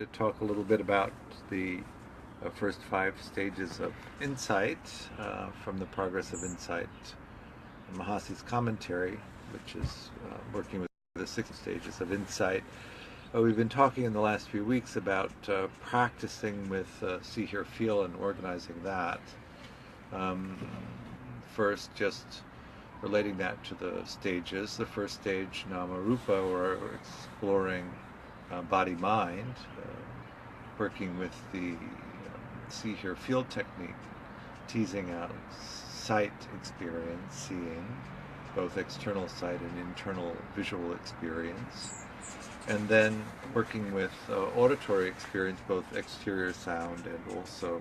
to talk a little bit about the first 5 stages of insight from the Progress of Insight, Mahasi's commentary, which is working with the 6 stages of insight. We've been talking in the last few weeks about practicing with see, hear, feel and organizing that. First, just relating that to the stages. The first stage, Nama Rupa, or exploring body-mind, working with the see, hear, feel technique, teasing out sight experience, seeing, both external sight and internal visual experience. And then working with auditory experience, both exterior sound and also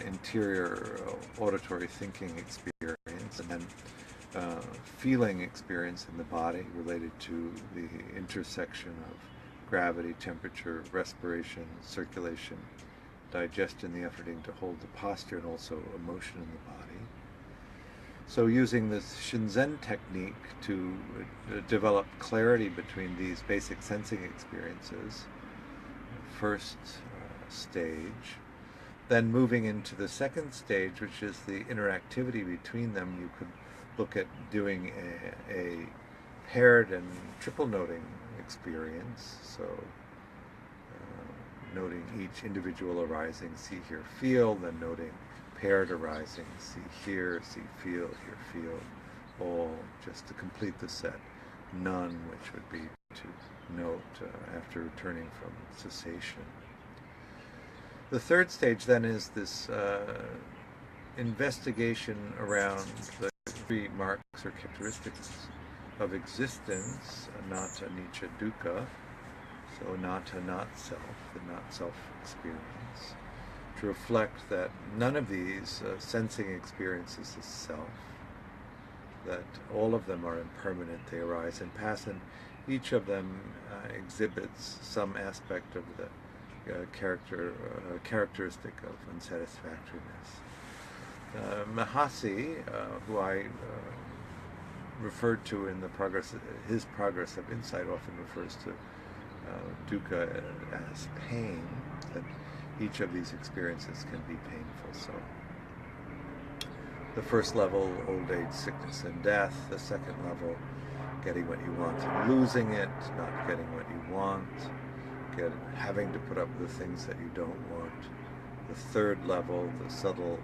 interior auditory thinking experience, and then feeling experience in the body related to the intersection of gravity, temperature, respiration, circulation, digestion, the efforting to hold the posture, and also emotion in the body. So using this Shinzen technique to develop clarity between these basic sensing experiences, first stage. Then moving into the second stage, which is the interactivity between them, you could look at doing a paired and triple noting experience. So noting each individual arising, see, hear, feel, then noting paired arising, see, feel, hear, feel, all, just to complete the set. None, which would be to note after returning from cessation. The third stage then is this investigation around the 3 marks or characteristics of existence, anatta, anicca, dukkha, so anatta, not self, the not self experience, to reflect that none of these sensing experiences is self, that all of them are impermanent, they arise and pass, and each of them exhibits some aspect of the characteristic of unsatisfactoriness. Mahasi, who I referred to in his Progress of Insight, often refers to dukkha as pain, that each of these experiences can be painful. So the first level, old age, sickness, and death. The second level, getting what you want and losing it, not getting what you want, having to put up with the things that you don't want. The third level, the subtle,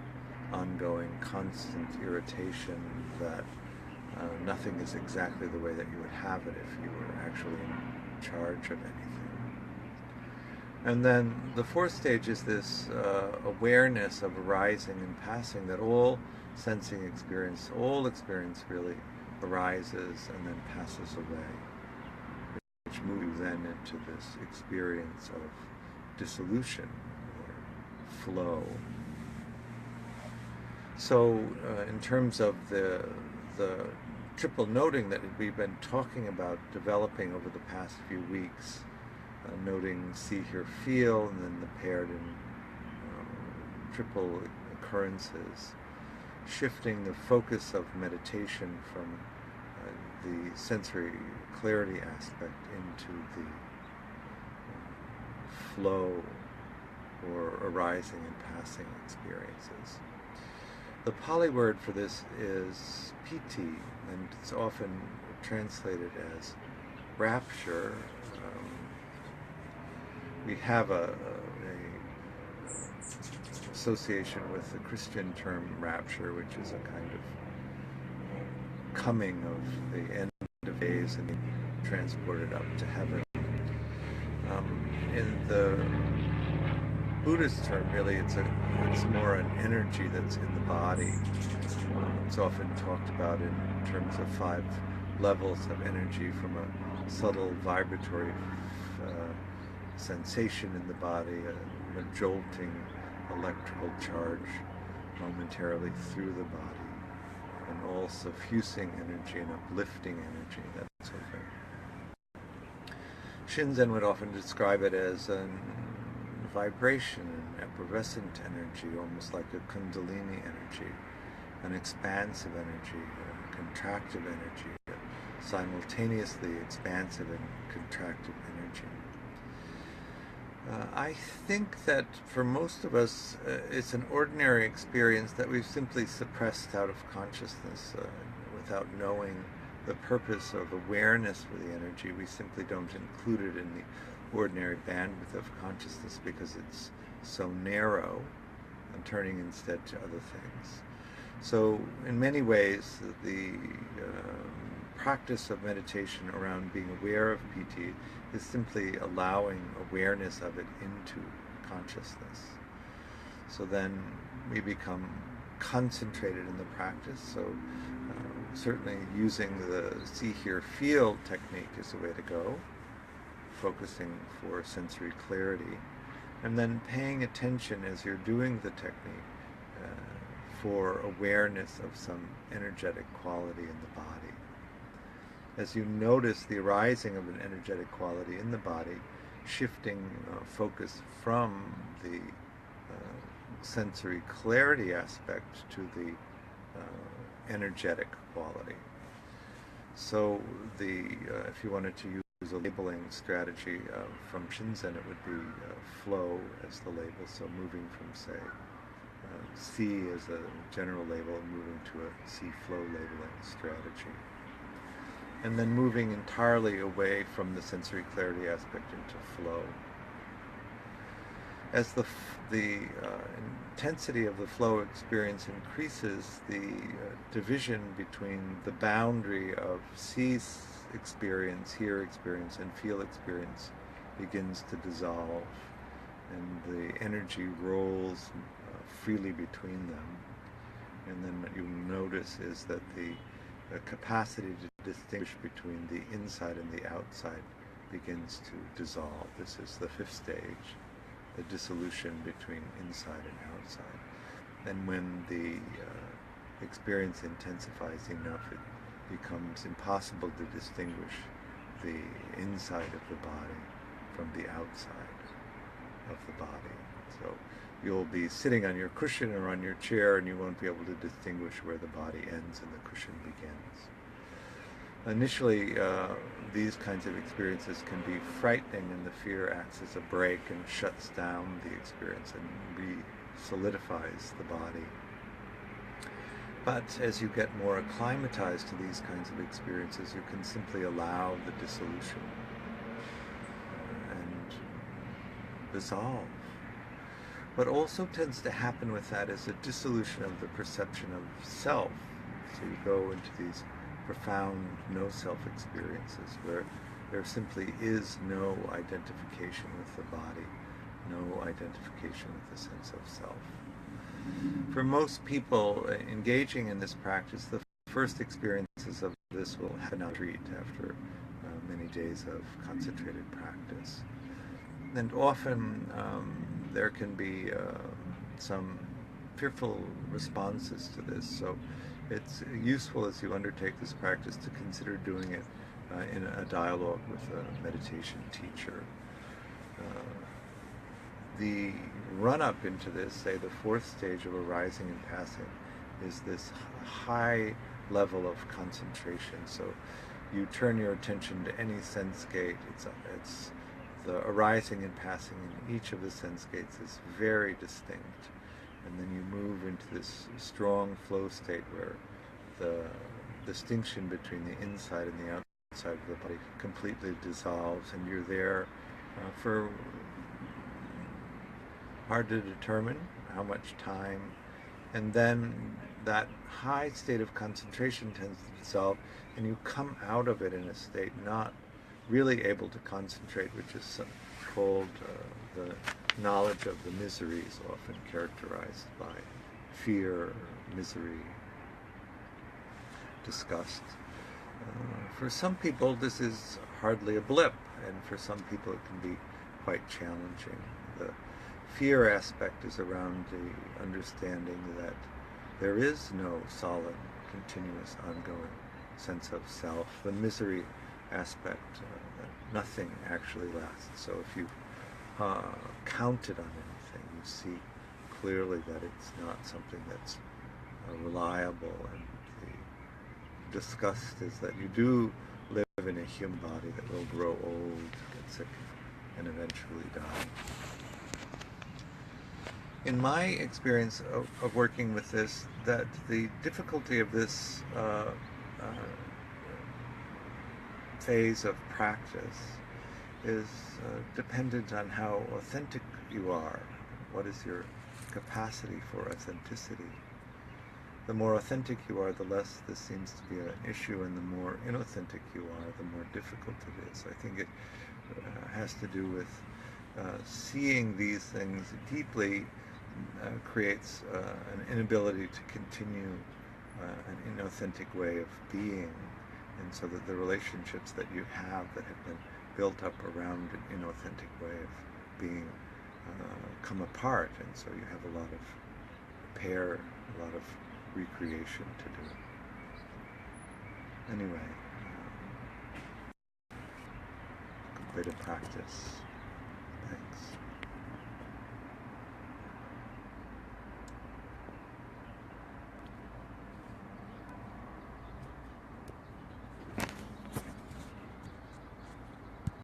ongoing, constant irritation that nothing is exactly the way that you would have it if you were actually in charge of anything. And then the fourth stage is this awareness of arising and passing, that all sensing experience, all experience really arises and then passes away, which moves then into this experience of dissolution or flow. So in terms of the triple noting that we've been talking about developing over the past few weeks, noting see, hear, feel, and then the paired and triple occurrences, shifting the focus of meditation from the sensory clarity aspect into the flow or arising and passing experiences. The Pali word for this is piti, and it's often translated as rapture. We have a association with the Christian term rapture, which is a kind of coming of the end of days and being transported up to heaven. In the Buddhist term, really, it's more an energy that's in the body. It's often talked about in terms of 5 levels of energy, from a subtle vibratory sensation in the body, a jolting electrical charge momentarily through the body, and all suffusing energy and uplifting energy, that sort of thing. Shinzen would often describe it as a vibration, an effervescent energy, almost like a kundalini energy, an expansive energy, a contractive energy, simultaneously expansive and contractive energy. I think that for most of us, it's an ordinary experience that we've simply suppressed out of consciousness without knowing the purpose of awareness for the energy. We simply don't include it in the ordinary bandwidth of consciousness because it's so narrow, and turning instead to other things. So in many ways, the practice of meditation around being aware of PT is simply allowing awareness of it into consciousness. So then we become concentrated in the practice. So certainly using the see, hear, feel technique is the way to go, focusing for sensory clarity, and then paying attention as you're doing the technique for awareness of some energetic quality in the body. As you notice the arising of an energetic quality in the body, shifting focus from the sensory clarity aspect to the energetic quality. So if you wanted to use a labeling strategy from Shinzen, it would be flow as the label, so moving from, say, C as a general label, moving to a C flow labeling strategy. And then moving entirely away from the sensory clarity aspect into flow. As the intensity of the flow experience increases, the division between the boundary of see experience, hear experience, and feel experience begins to dissolve, and the energy rolls freely between them. And then what you'll notice is that the capacity to distinguish between the inside and the outside begins to dissolve. This is the fifth stage, the dissolution between inside and outside. And when the experience intensifies enough, it becomes impossible to distinguish the inside of the body from the outside of the body. So you'll be sitting on your cushion or on your chair, and you won't be able to distinguish where the body ends and the cushion begins. Initially, these kinds of experiences can be frightening, and the fear acts as a brake and shuts down the experience and re-solidifies the body. But as you get more acclimatized to these kinds of experiences, you can simply allow the dissolution and dissolve. What also tends to happen with that is a dissolution of the perception of self. So you go into these profound no-self experiences where there simply is no identification with the body, no identification with the sense of self. For most people engaging in this practice, the first experiences of this will happen on retreat after many days of concentrated practice. And often there can be some fearful responses to this. So it's useful as you undertake this practice to consider doing it in a dialogue with a meditation teacher. The run-up into this, say the fourth stage of arising and passing, is this high level of concentration. So you turn your attention to any sense gate. It's the arising and passing in each of the sense gates is very distinct. And then you move into this strong flow state where the distinction between the inside and the outside of the body completely dissolves, and you're there for hard to determine how much time. And then that high state of concentration tends to dissolve, and you come out of it in a state not really able to concentrate, which is called the knowledge of the miseries, often characterized by fear, misery, disgust. For some people this is hardly a blip, and for some people it can be quite challenging. The fear aspect is around the understanding that there is no solid, continuous, ongoing sense of self. The misery aspect, that nothing actually lasts. So if you counted on anything, you see clearly that it's not something that's reliable. And the disgust is that you do live in a human body that will grow old, get sick, and eventually die. In my experience of working with this, that the difficulty of this phase of practice is dependent on how authentic you are. What is your capacity for authenticity? The more authentic you are, the less this seems to be an issue, and the more inauthentic you are, the more difficult it is. I think it has to do with seeing these things deeply creates an inability to continue an inauthentic way of being, and so that the relationships that you have that have been built up around an inauthentic way of being come apart, and so you have a lot of repair, a lot of recreation to do. Anyway, completed practice. Thanks.